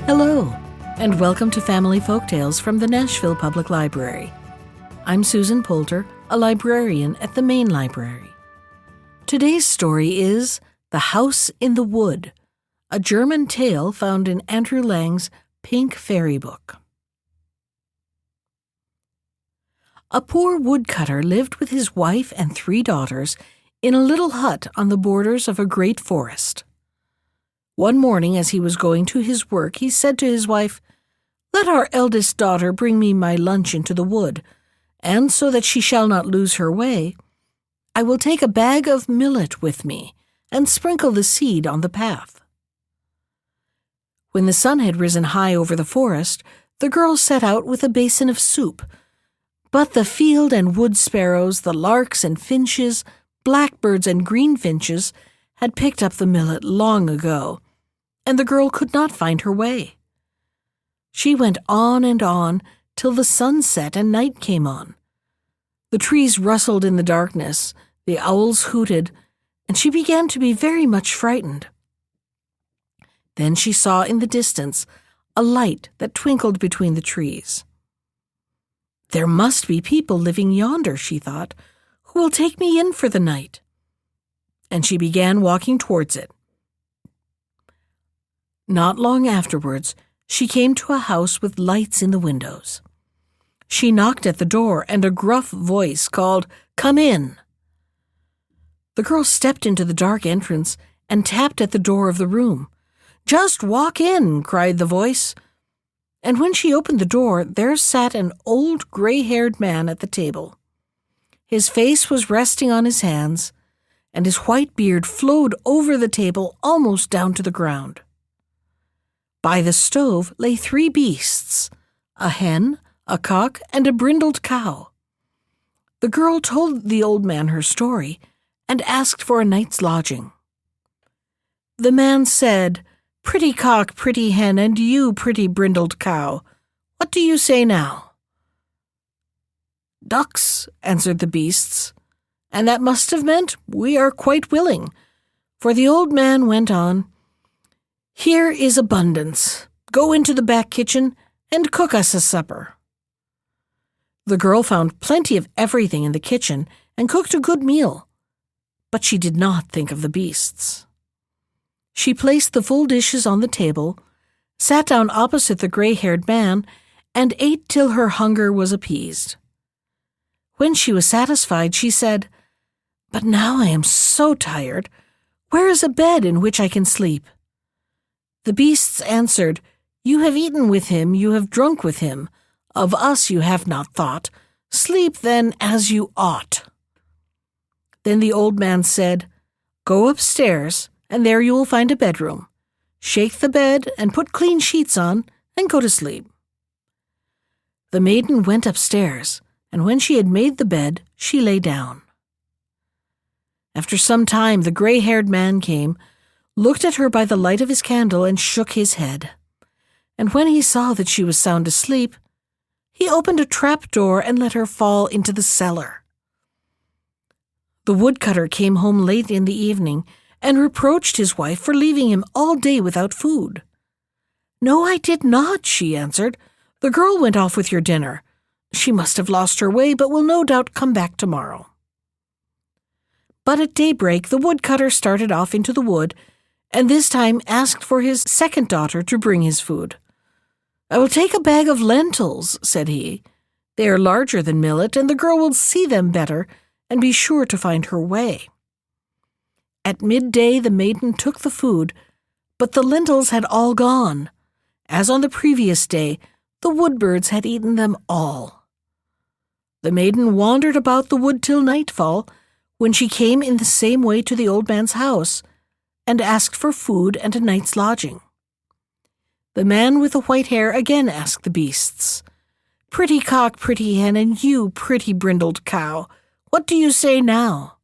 Hello, and welcome to Family Folktales from the Nashville Public Library. I'm Susan Poulter, a librarian at the main library. Today's story is The House in the Wood, a German tale found in Andrew Lang's Pink Fairy Book. A poor woodcutter lived with his wife and 3 daughters in a little hut on the borders of a great forest. One morning, as he was going to his work, he said to his wife, "Let our eldest daughter bring me my lunch into the wood, and so that she shall not lose her way, I will take a bag of millet with me and sprinkle the seed on the path." When the sun had risen high over the forest, the girl set out with a basin of soup. But the field and wood sparrows, the larks and finches, blackbirds and greenfinches had picked up the millet long ago, and the girl could not find her way. She went on and on till the sun set and night came on. The trees rustled in the darkness, the owls hooted, and she began to be very much frightened. Then she saw in the distance a light that twinkled between the trees. "There must be people living yonder," she thought, "who will take me in for the night." And she began walking towards it. Not long afterwards, she came to a house with lights in the windows. She knocked at the door, and a gruff voice called, "Come in." The girl stepped into the dark entrance and tapped at the door of the room. "Just walk in," cried the voice. And when she opened the door, there sat an old gray-haired man at the table. His face was resting on his hands, and his white beard flowed over the table almost down to the ground. By the stove lay 3 beasts, a hen, a cock, and a brindled cow. The girl told the old man her story and asked for a night's lodging. The man said, "Pretty cock, pretty hen, and you, pretty brindled cow, what do you say now?" "Ducks," answered the beasts, and that must have meant, "We are quite willing," for the old man went on, "Here is abundance. Go into the back kitchen and cook us a supper." The girl found plenty of everything in the kitchen and cooked a good meal, but she did not think of the beasts. She placed the full dishes on the table, sat down opposite the gray-haired man, and ate till her hunger was appeased. When she was satisfied, she said, "But now I am so tired. Where is a bed in which I can sleep?" The beasts answered, "You have eaten with him, you have drunk with him. Of us you have not thought. Sleep then as you ought." Then the old man said, "Go upstairs, and there you will find a bedroom. Shake the bed and put clean sheets on, and go to sleep." The maiden went upstairs, and when she had made the bed, she lay down. After some time, the gray-haired man came, looked at her by the light of his candle, and shook his head. And when he saw that she was sound asleep, he opened a trap door and let her fall into the cellar. The woodcutter came home late in the evening and reproached his wife for leaving him all day without food. "No, I did not," she answered. "The girl went off with your dinner. She must have lost her way, but will no doubt come back tomorrow." But at daybreak the woodcutter started off into the wood, and this time asked for his second daughter to bring his food. "I will take a bag of lentils," said he. "They are larger than millet, and the girl will see them better and be sure to find her way." At midday the maiden took the food, but the lentils had all gone. As on the previous day, the woodbirds had eaten them all. The maiden wandered about the wood till nightfall, when she came in the same way to the old man's house, and asked for food and a night's lodging. The man with the white hair again asked the beasts, "Pretty cock, pretty hen, and you, pretty brindled cow, what do you say now?"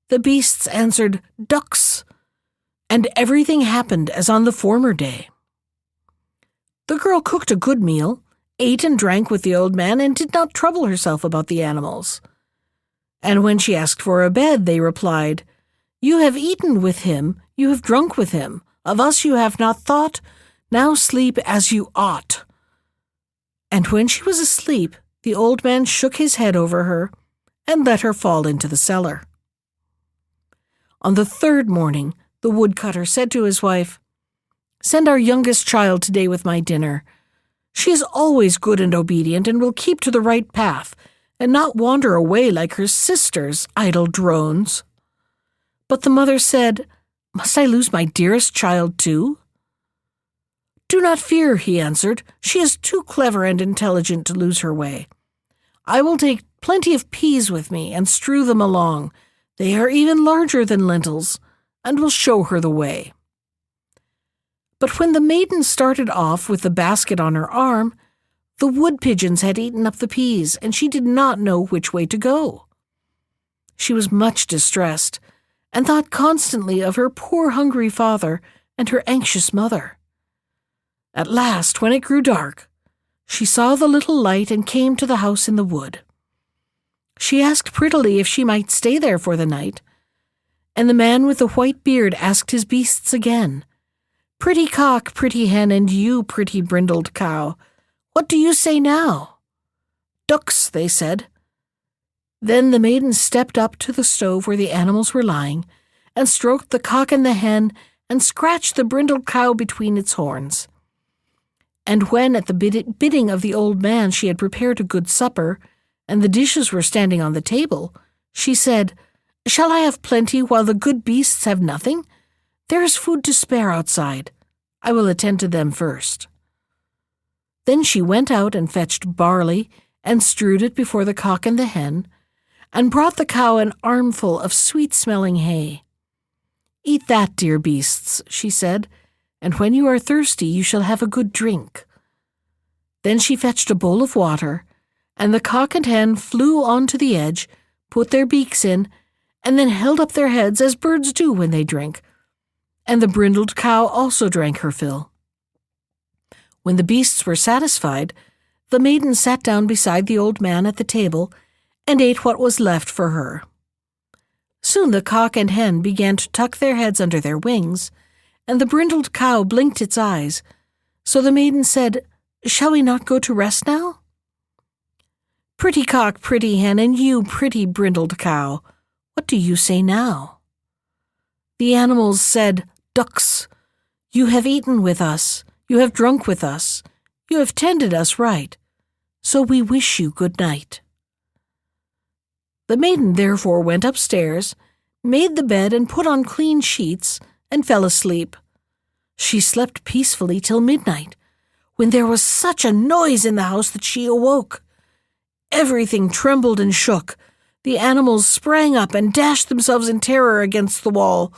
The beasts answered, "Ducks," and everything happened as on the former day. The girl cooked a good meal, ate and drank with the old man, and did not trouble herself about the animals. And when she asked for a bed, they replied, "You have eaten with him, you have drunk with him. Of us you have not thought, Now sleep as you ought." And when she was asleep, the old man shook his head over her and let her fall into the cellar. On the third morning, the woodcutter said to his wife, "Send our youngest child today with my dinner. She is always good and obedient and will keep to the right path and not wander away like her sisters, idle drones." But the mother said, "Must I lose my dearest child too?" "Do not fear," he answered. "She is too clever and intelligent to lose her way. I will take plenty of peas with me and strew them along. They are even larger than lentils, and will show her the way." But when the maiden started off with the basket on her arm, the wood pigeons had eaten up the peas, and she did not know which way to go. She was much distressed, and thought constantly of her poor hungry father and her anxious mother. At last, when it grew dark, she saw the little light and came to the house in the wood. She asked prettily if she might stay there for the night, and the man with the white beard asked his beasts again, "Pretty cock, pretty hen, and you, pretty brindled cow, what do you say now?" "Ducks," they said. Then the maiden stepped up to the stove where the animals were lying, and stroked the cock and the hen, and scratched the brindled cow between its horns. And when at the bidding of the old man she had prepared a good supper, and the dishes were standing on the table, she said, "Shall I have plenty while the good beasts have nothing? There is food to spare outside. I will attend to them first." Then she went out and fetched barley, and strewed it before the cock and the hen, and brought the cow an armful of sweet-smelling hay. "Eat that, dear beasts," she said, "and when you are thirsty you shall have a good drink." Then she fetched a bowl of water, and the cock and hen flew on to the edge, put their beaks in, and then held up their heads as birds do when they drink, and the brindled cow also drank her fill. When the beasts were satisfied, the maiden sat down beside the old man at the table and ate what was left for her. Soon the cock and hen began to tuck their heads under their wings, and the brindled cow blinked its eyes. So the maiden said, "Shall we not go to rest now?" "Pretty cock, pretty hen, and you, pretty brindled cow, what do you say now?" The animals said, "Ducks, you have eaten with us, you have drunk with us, you have tended us right, so we wish you good night." The maiden therefore went upstairs, made the bed and put on clean sheets, and fell asleep. She slept peacefully till midnight, when there was such a noise in the house that she awoke. Everything trembled and shook. The animals sprang up and dashed themselves in terror against the wall.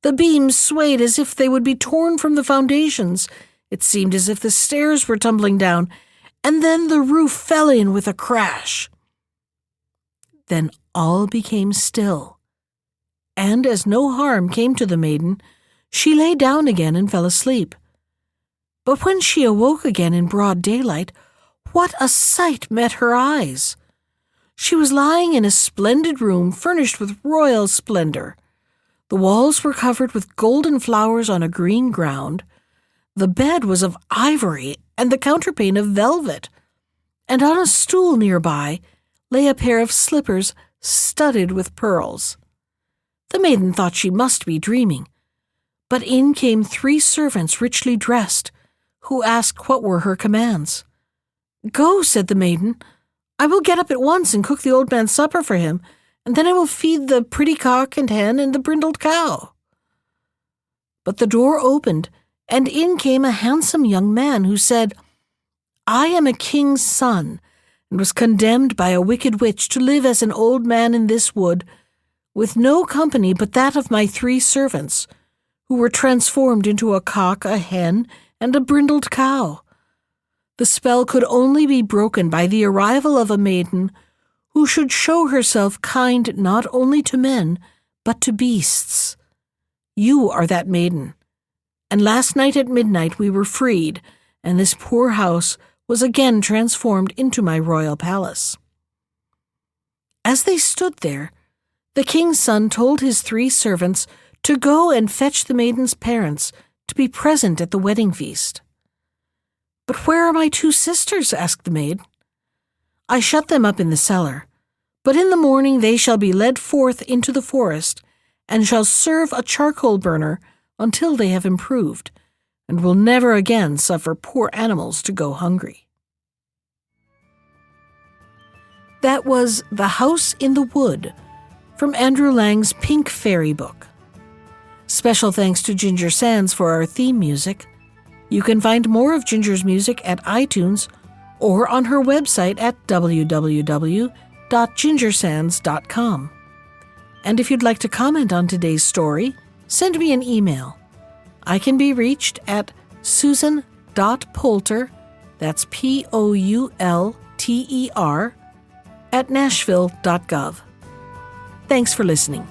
The beams swayed as if they would be torn from the foundations. It seemed as if the stairs were tumbling down, and then the roof fell in with a crash. Then all became still, and as no harm came to the maiden, she lay down again and fell asleep. But when she awoke again in broad daylight, what a sight met her eyes! She was lying in a splendid room furnished with royal splendor. The walls were covered with golden flowers on a green ground. The bed was of ivory and the counterpane of velvet, and on a stool nearby lay a pair of slippers studded with pearls. The maiden thought she must be dreaming, but in came 3 servants richly dressed, who asked what were her commands. "Go," said the maiden. "I will get up at once and cook the old man's supper for him, and then I will feed the pretty cock and hen and the brindled cow." But the door opened, and in came a handsome young man who said, "I am a king's son, and was condemned by a wicked witch to live as an old man in this wood, with no company but that of my 3 servants, who were transformed into a cock, a hen, and a brindled cow. The spell could only be broken by the arrival of a maiden who should show herself kind not only to men, but to beasts. You are that maiden, and last night at midnight we were freed, and this poor house was again transformed into my royal palace." As they stood there, the king's son told his 3 servants to go and fetch the maiden's parents to be present at the wedding feast. "But where are my 2 sisters?" asked the maid. "I shut them up in the cellar, but in the morning they shall be led forth into the forest, and shall serve a charcoal burner until they have improved, and will never again suffer poor animals to go hungry." That was The House in the Wood from Andrew Lang's Pink Fairy book. Special thanks to Ginger Sands for our theme music. You can find more of Ginger's music at iTunes or on her website at www.gingersands.com. And if you'd like to comment on today's story, send me an email. I can be reached at susan.poulter, that's Poulter, @nashville.gov. Thanks for listening.